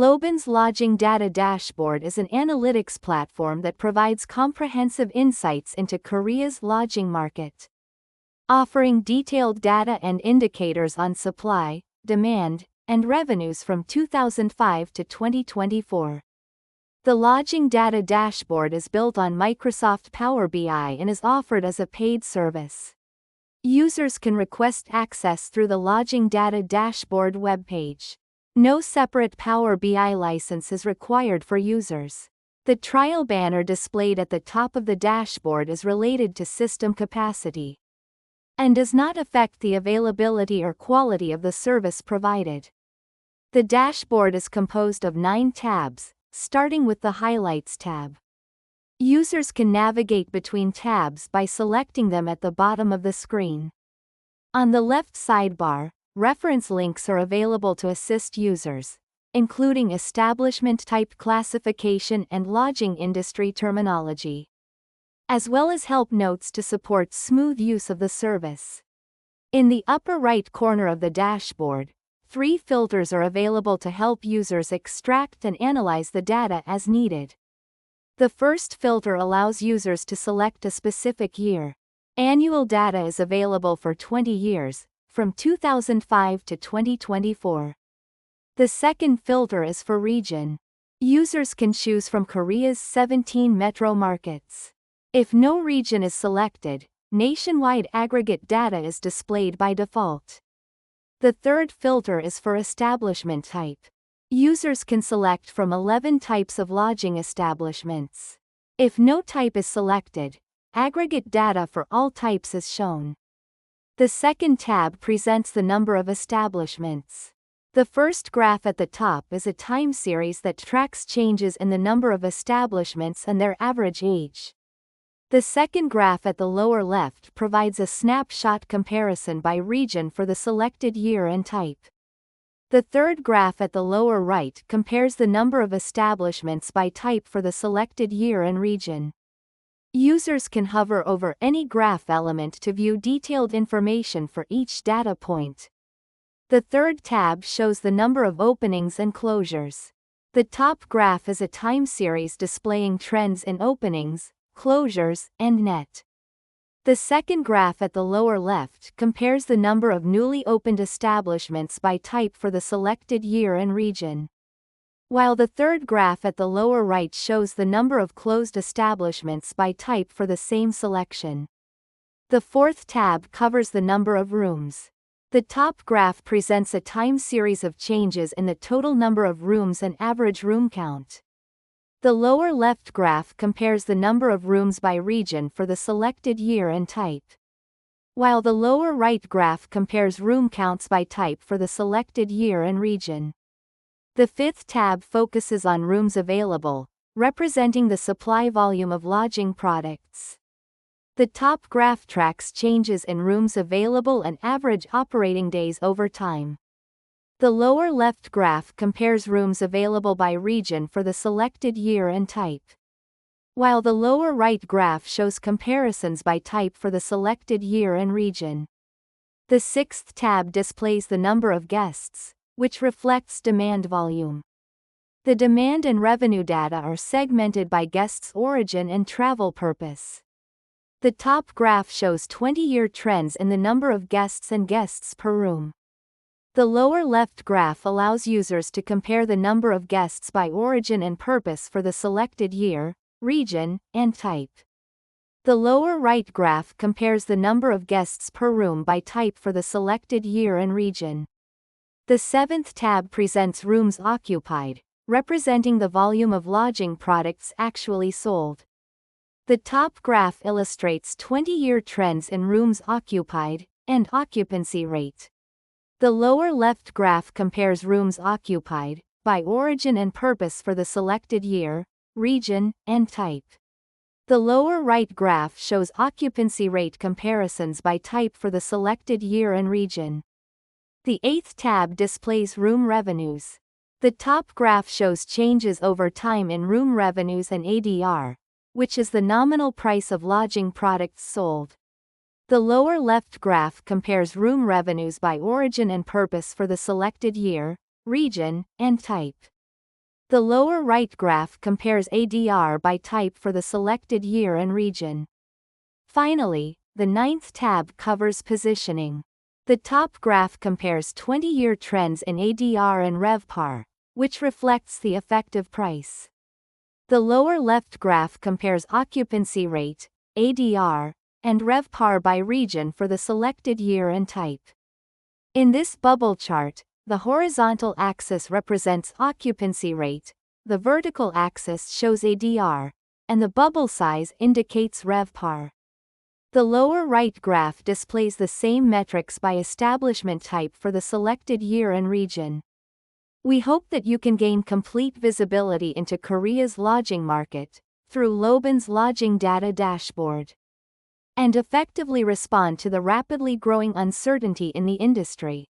Globant's Lodging Data Dashboard is an analytics platform that provides comprehensive insights into Korea's lodging market. Offering detailed data and indicators on supply, demand, and revenues from 2005 to 2024. The Lodging Data Dashboard is built on Microsoft Power BI and is offered as a paid service. Users can request access through the Lodging Data Dashboard webpage. No separate Power BI license is required for users. The trial banner displayed at the top of the dashboard is related to system capacity and does not affect the availability or quality of the service provided. The dashboard is composed of 9 tabs, starting with the Highlights tab. Users can navigate between tabs by selecting them at the bottom of the screen. On the left sidebar, reference links are available to assist users, including establishment type classification and lodging industry terminology, as well as help notes to support smooth use of the service. In the upper right corner of the dashboard, 3 filters are available to help users extract and analyze the data as needed. The first filter allows users to select a specific year. Annual data is available for 20 years, from 2005 to 2024. The second filter is for region. Users can choose from Korea's 17 metro markets. If no region is selected, nationwide aggregate data is displayed by default. The third filter is for establishment type. Users can select from 11 types of lodging establishments. If no type is selected, aggregate data for all types is shown. The second tab presents the number of establishments. The first graph at the top is a time series that tracks changes in the number of establishments and their average age. The second graph at the lower left provides a snapshot comparison by region for the selected year and type. The third graph at the lower right compares the number of establishments by type for the selected year and region. Users can hover over any graph element to view detailed information for each data point. The third tab shows the number of openings and closures. The top graph is a time series displaying trends in openings, closures, and net. The second graph at the lower left compares the number of newly opened establishments by type for the selected year and region, while the third graph at the lower right shows the number of closed establishments by type for the same selection. The fourth tab covers the number of rooms. The top graph presents a time series of changes in the total number of rooms and average room count. The lower left graph compares the number of rooms by region for the selected year and type, while the lower right graph compares room counts by type for the selected year and region. The fifth tab focuses on rooms available, representing the supply volume of lodging products. The top graph tracks changes in rooms available and average operating days over time. The lower left graph compares rooms available by region for the selected year and type, while the lower right graph shows comparisons by type for the selected year and region. The sixth tab displays the number of guests, which reflects demand volume. The demand and revenue data are segmented by guests' origin and travel purpose. The top graph shows 20-year trends in the number of guests and guests per room. The lower left graph allows users to compare the number of guests by origin and purpose for the selected year, region, and type. The lower right graph compares the number of guests per room by type for the selected year and region. The seventh tab presents rooms occupied, representing the volume of lodging products actually sold. The top graph illustrates 20-year trends in rooms occupied and occupancy rate. The lower left graph compares rooms occupied by origin and purpose for the selected year, region, and type. The lower right graph shows occupancy rate comparisons by type for the selected year and region. The eighth tab displays room revenues. The top graph shows changes over time in room revenues and ADR, which is the nominal price of lodging products sold. The lower left graph compares room revenues by origin and purpose for the selected year, region, and type. The lower right graph compares ADR by type for the selected year and region. Finally, the ninth tab covers positioning. The top graph compares 20-year trends in ADR and RevPAR, which reflects the effective price. The lower left graph compares occupancy rate, ADR, and RevPAR by region for the selected year and type. In this bubble chart, the horizontal axis represents occupancy rate, the vertical axis shows ADR, and the bubble size indicates RevPAR. The lower right graph displays the same metrics by establishment type for the selected year and region. We hope that you can gain complete visibility into Korea's lodging market through Lobin's Lodging Data Dashboard, and effectively respond to the rapidly growing uncertainty in the industry.